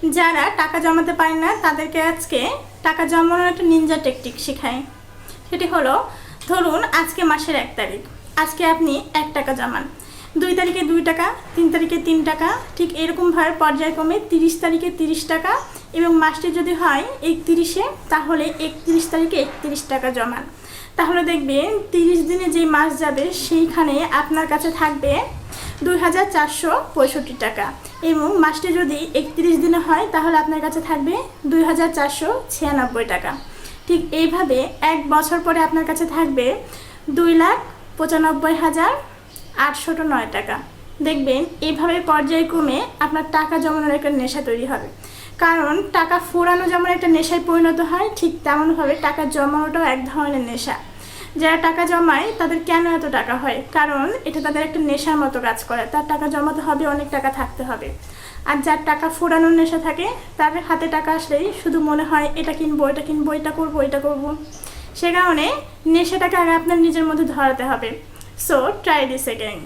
যারা টাকা জমাতে পারে না তাদেরকে আজকে টাকা জমানোর একটা নিনজা টেকনিক শেখাই। সেটি হলো, ধরুন আজকে মাসের 1 তারিখ, আজকে আপনি 1 টাকা জমান, 2 তারিখে 2 টাকা, 3 তারিখে 3 টাকা, ঠিক এরকমভাবে পর্যায়ক্রমে 30 তারিখে 30 টাকা এবং মাসটি যদি হয় 31-এ, তাহলে 31 তারিখে 31 টাকা জমান। তাহলে দেখবেন 30 দিনে যে মাস যাবে সেইখানে আপনার কাছে থাকবে 2465 টাকা এবং মাসটি যদি 31 দিনে হয় তাহলে আপনার কাছে থাকবে 2496 টাকা। ঠিক এইভাবে 1 বছর পরে আপনার কাছে থাকবে 2,95,809 টাকা। দেখবেন এইভাবে পর্যায়ক্রমে আপনার টাকা জমানোর একটা নেশা তৈরি হবে। কারণ টাকা ফুরানো যেমন একটা নেশায় পরিণত হয়, ঠিক তেমনভাবে টাকা জমানোটাও এক ধরনের নেশা। যারা টাকা জমায় তাদের কেন এত টাকা হয়? কারণ এটা তাদের একটা নেশার মতো কাজ করে। তার টাকা জমাতে হবে, অনেক টাকা থাকতে হবে। আর যার টাকা ফুরানোর নেশা থাকে তার হাতে টাকা আসলেই শুধু মনে হয় এটা কিনবো, এটা কিনবো, এটা করবো, এটা করবো। সে কারণে নেশাটাকে আগে আপনার নিজের মধ্যে ধরাতে হবে। So try this again.